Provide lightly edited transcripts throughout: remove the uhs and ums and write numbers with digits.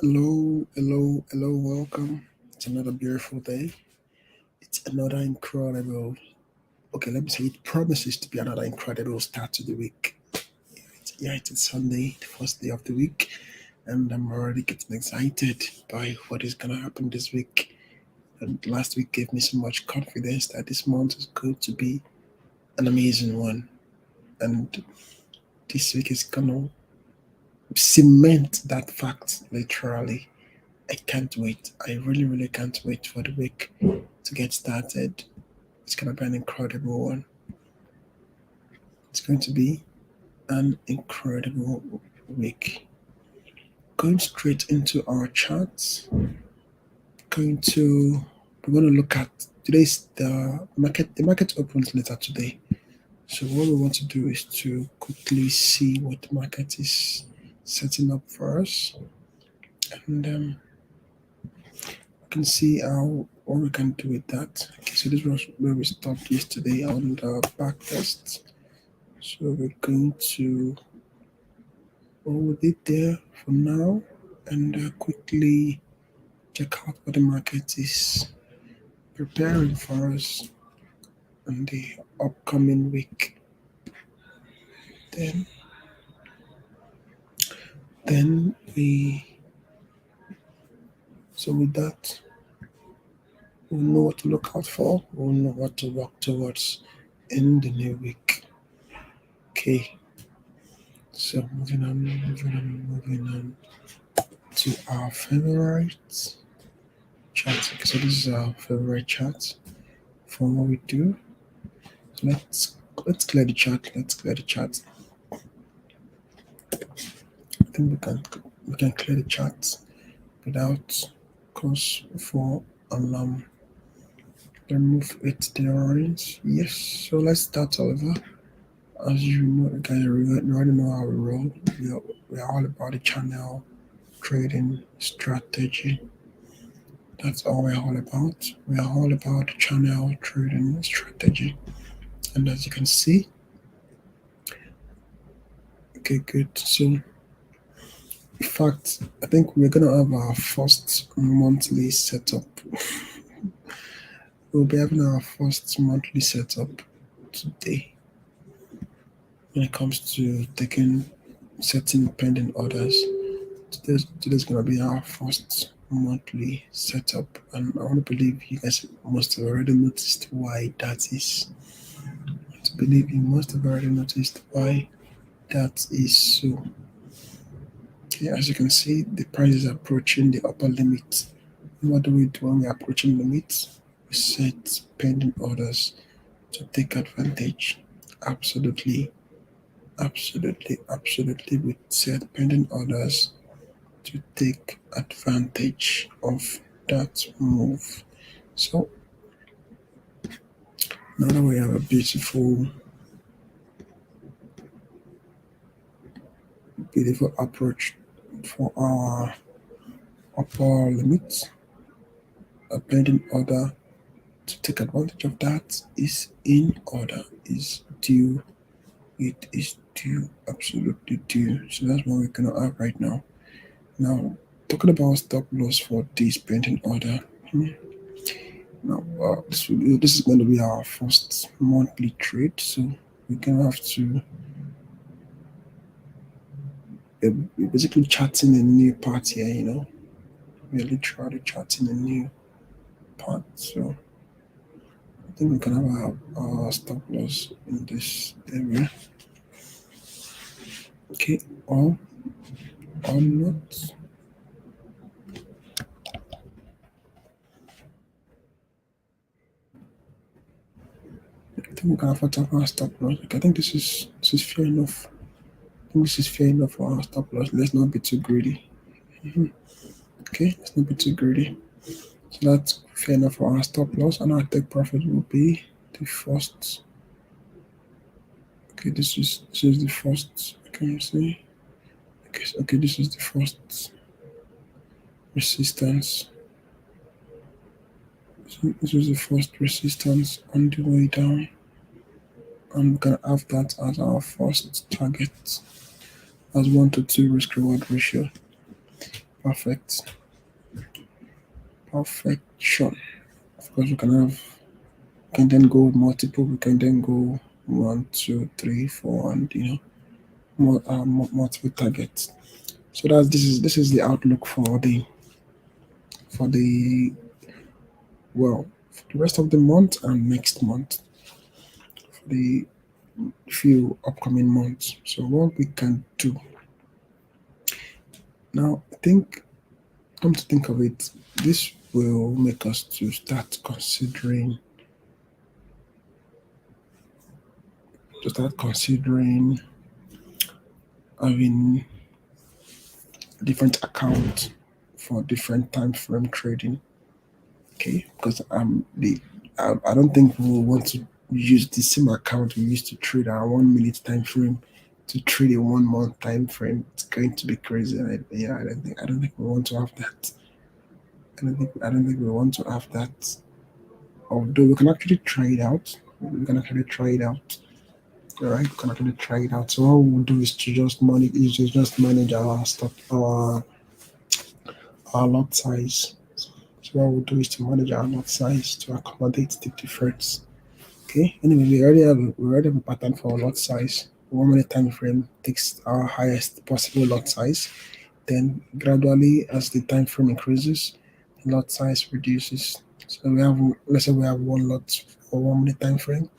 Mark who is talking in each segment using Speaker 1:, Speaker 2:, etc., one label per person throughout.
Speaker 1: Hello, hello, hello, welcome. It's another beautiful day. It's another incredible, okay, let me say it promises to be another incredible start to the week. It's Sunday, the first day of the week, and I'm already getting excited by what is going to happen this week. And last week gave me so much confidence that this month is going to be an amazing one. And this week is going to cement that fact, literally. I can't wait. I really, really can't wait for the week to get started. It's going to be an incredible one. It's going to be an incredible week. Going straight into our charts, going to we're going to look at today's the market. The market opens later today. So what we want to do is to quickly see what the market is setting up for us, and we can see how what we can do with that. Okay, so this was where we stopped yesterday on the back test. So we're going to hold it there for now and quickly check out what the market is preparing for us in the upcoming week. Then, then we so with that we'll know what to look out for. We'll know what to work towards in the new week. Okay. So moving on to our favorite chart. Okay, so this is our favorite chart for what we do. Let's clear the chart. Let's clear the chart. I think we can clear the chart without cause for alarm. Remove it the orange. Yes. So let's start over. As you know, guys, you already know how we roll. We are all about the channel trading strategy. That's all we're all about. We are all about the channel trading strategy. And as you can see, okay, good. So, in fact, I think we're gonna have our first monthly setup. We'll be having our first monthly setup today when it comes to setting pending orders. Today's gonna be our first monthly setup, and I want to believe you guys must have already noticed why that is. I want to believe you must have already noticed why that is so. Okay, as you can see, the price is approaching the upper limit. What do we do when we're approaching the limit? We set pending orders to take advantage. Absolutely, absolutely. We set pending orders to take advantage of that move. So now that we have a beautiful approach for our upper limit, a pending order to take advantage of that is in order, is due. It is due, absolutely due. So that's what we're gonna have right now. Now, talking about stop loss for this pending order. Now, this is going to be our first monthly trade, so we're gonna have to we're basically charting a new part here. We're literally charting a new part. So I think we can have our stop loss in this area. Okay, or not. I think we can afford to have our stop loss. Okay, I think this is fair enough. I think this is fair enough for our stop loss. Let's not be too greedy. Okay, let's not be too greedy. So that's fair enough for our stop loss, and our take profit will be the first. Okay, this is the first. Can you see? Okay, this is the first resistance. So this is the first resistance on the way down, and we can have that as our first target as 1 to 2 risk reward ratio. perfect, perfection. Of course, we can have, we can then go multiple, we can then go one, two, three, four, and multiple targets. So that's this is the outlook for the well, for the rest of the month and next month, for the few upcoming months. So what we can do now, I think, come to think of it, this will make us to start considering having different accounts for different time frame trading. Okay, because I don't think we will want to use the same account we used to trade our 1 minute time frame to trade a 1 month time frame. It's going to be crazy. Yeah, I don't think we want to have that. I don't think we want to have that. Although we can actually try it out. We can actually try it out. All right, we can actually try it out. So what we'll do is to just manage our stock, our lot size. So what we'll do is to manage our lot size to accommodate the difference. Okay. Anyway, we already have a pattern for lot size. 1 minute time frame takes our highest possible lot size. Then gradually, as the time frame increases, the lot size reduces. So we have, let's say we have one lot for 1 minute time frame.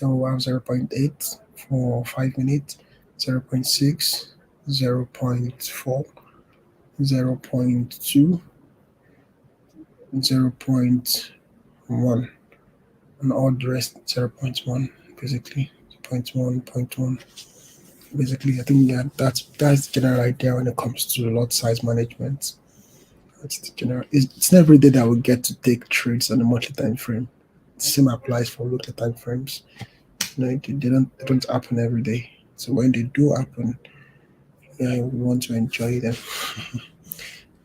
Speaker 1: Then we'll have 0.8 for 5 minutes, 0.6, 0.4, 0.2, 0.1, and all the rest 0.1, basically. Zero point 0.1, zero point 0.1. Basically, I think that's the general idea when it comes to lot size management. That's the general. It's not every day that we get to take trades on a monthly time frame. The same applies for weekly time frames. They don't happen every day. So when they do happen, yeah, we want to enjoy them.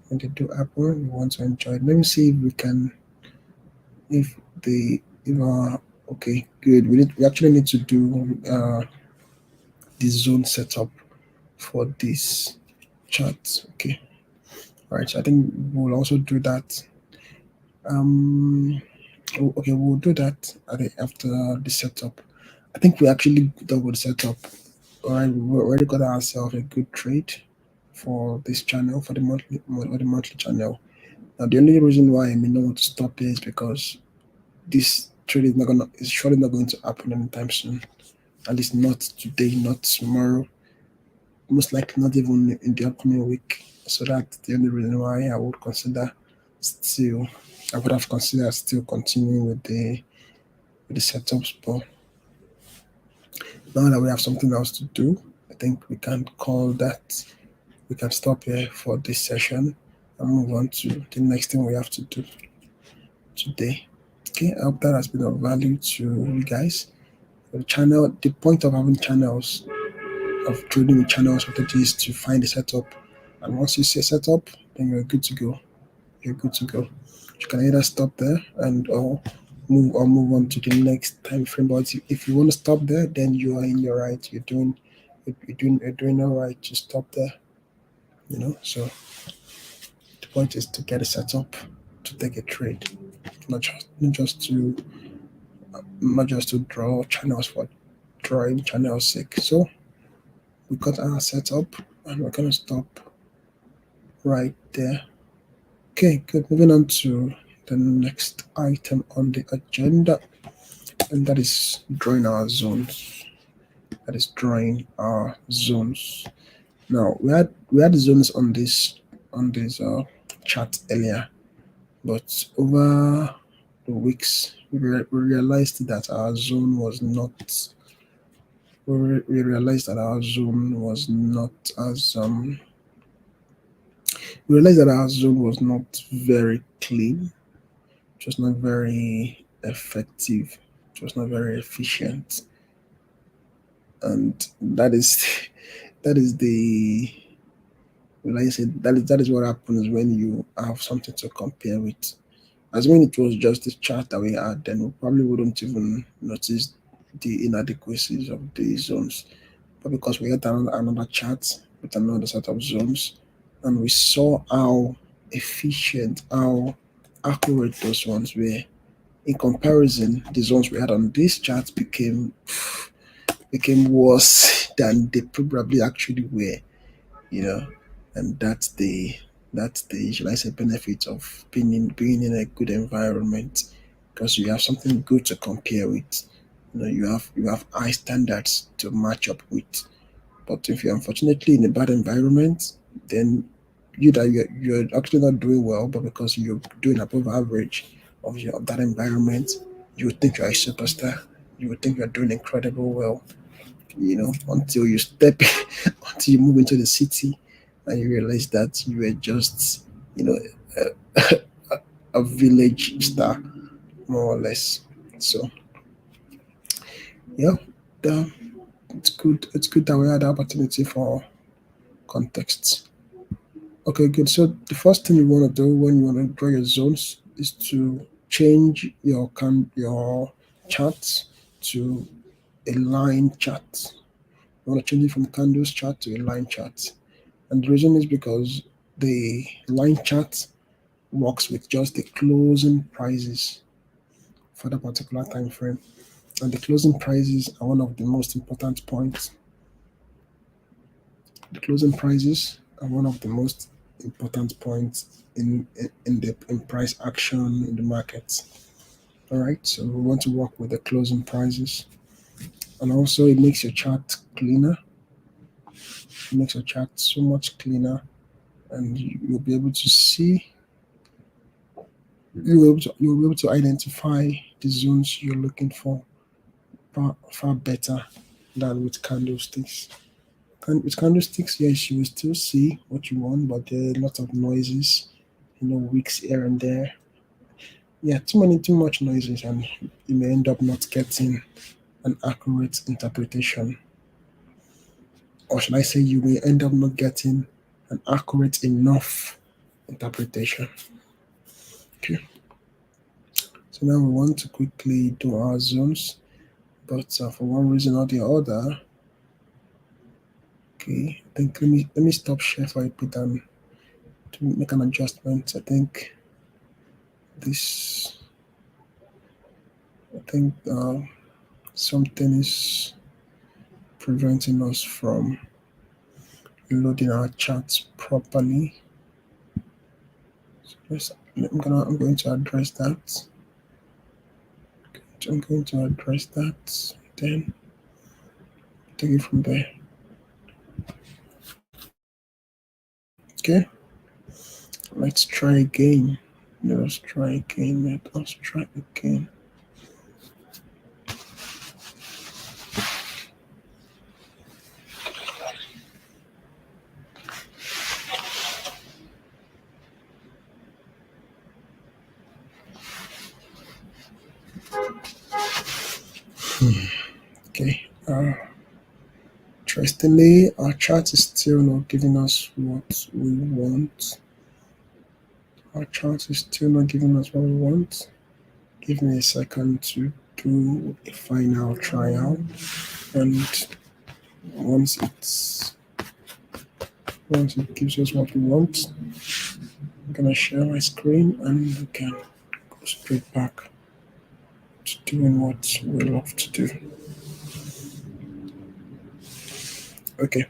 Speaker 1: When they do happen, we want to enjoy it. Let me see if we can, if the if okay, good. We actually need to do the zone setup for this chart. Okay, all right. So I think we'll also do that. Okay, we'll do that after the setup. I think we actually done with the setup. All right, we already got ourselves a good trade for this channel for the monthly channel. Now the only reason why I may not want to stop here is because this trade is surely not going to happen anytime soon. At least not today, not tomorrow, most likely not even in the upcoming week. So that's the only reason why still I would have considered still continuing with the setups. But now that we have something else to do, I think we can call that. We can stop here for this session and move on to the next thing we have to do today. Okay, I hope that has been of value to you guys. The point of having channels, of trading with channel strategies, to find a setup. And once you see a setup, then you're good to go. You're good to go. You can either stop there and or move on to the next time frame. But if you want to stop there, then you are in your right. You're doing all right to stop there. So the point is to get a setup to take a trade, not just to draw channels for drawing channels sake. So we got our setup and we're gonna stop right there. Okay, good. Moving on to the next item on the agenda, and that is drawing our zones. That is drawing our zones. Now we had zones on this chart earlier, but over the weeks we realized that our zone was not. We realized that our zone was not as we realized that our zone was not very clean. It was not very effective. It was not very efficient, and that is that is the like I said, that is what happens when you have something to compare with. As when it was just this chart that we had, then we probably wouldn't even notice the inadequacies of the zones. But because we had another chart with another set of zones, and we saw how efficient, how accurate those ones were. In comparison, the zones we had on this chart became worse than they probably actually were, you know. And that's the should I say benefit of being in a good environment, because you have something good to compare with. You have high standards to match up with. But if you're unfortunately in a bad environment, then you're actually not doing well, but because you're doing above average of that environment, you would think you're a superstar. You would think you're doing incredible well, until you step until you move into the city and you realize that you were just, you know, a, a village star, more or less. So, yeah, the, it's good. It's good that we had the opportunity for context. Okay, good. So the first thing you want to do when you want to draw your zones is to change your chart to a line chart. You want to change it from candles chart to a line chart. And the reason is because the line chart works with just the closing prices for that particular time frame. And the closing prices are one of the most important points. The closing prices are one of the most important points in price action in the market. All right, so we want to work with the closing prices, and also it makes your chart cleaner. It makes your chart so much cleaner, and you'll be able to see you'll be able to identify the zones you're looking for far better than with candlesticks. With candlesticks, yes, you will still see what you want, but there are a lot of noises, wicks here and there. Yeah, too much noises, and you may end up not getting an accurate interpretation, or should I say, you may end up not getting an accurate enough interpretation. Okay, so now we want to quickly do our zones, but for one reason or the other, okay, I think let me stop share for a bit and to make an adjustment. This, I think something is preventing us from loading our charts properly. So I'm going to address that. I'm going to address that. Then take it from there. Okay, let's try again. Let's try again. Let's try again. Okay. Interestingly, our chart is still not giving us what we want. Our chart is still not giving us what we want. Give me a second to do a final tryout, and once it's once it gives us what we want, I'm gonna share my screen and we can go straight back to doing what we love to do. Okay.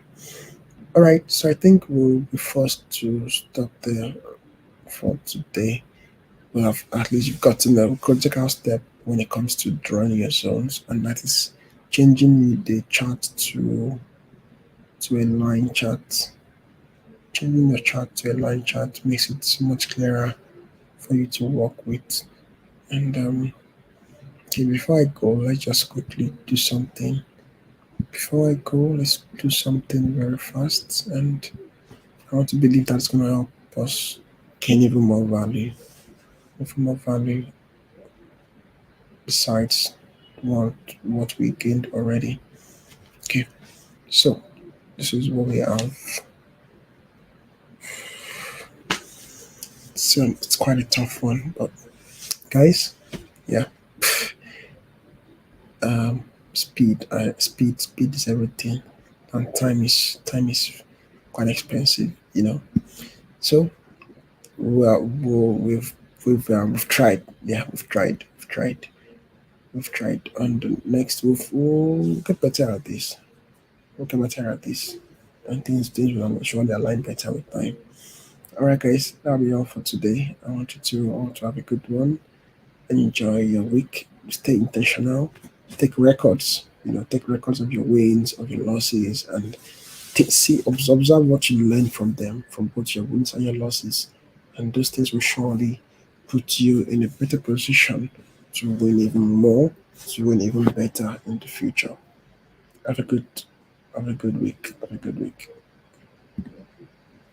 Speaker 1: All right. So I think we'll be forced to stop there for today. We have at least gotten a critical step when it comes to drawing your zones, and that is changing the chart to a line chart. Changing your chart to a line chart makes it so much clearer for you to work with. And okay, before I go, let's just quickly do something. Before I go, let's do something very fast, and I want to believe that's going to help us gain even more value besides what we gained already. Okay, so this is what we have. So it's quite a tough one, but guys, yeah, speed is everything, and time is quite expensive. So we've tried. Yeah, we've tried. And the next we'll get better at this. We'll get better at this. And things will surely align better with time. All right, guys, that'll be all for today. I want to have a good one. Enjoy your week. Stay intentional. Take records. Take records of your wins, of your losses, and observe what you learn from them, from both your wins and your losses, and those things will surely put you in a better position to win even more, to win even better in the future. Have a good, have a good week. Have a good week.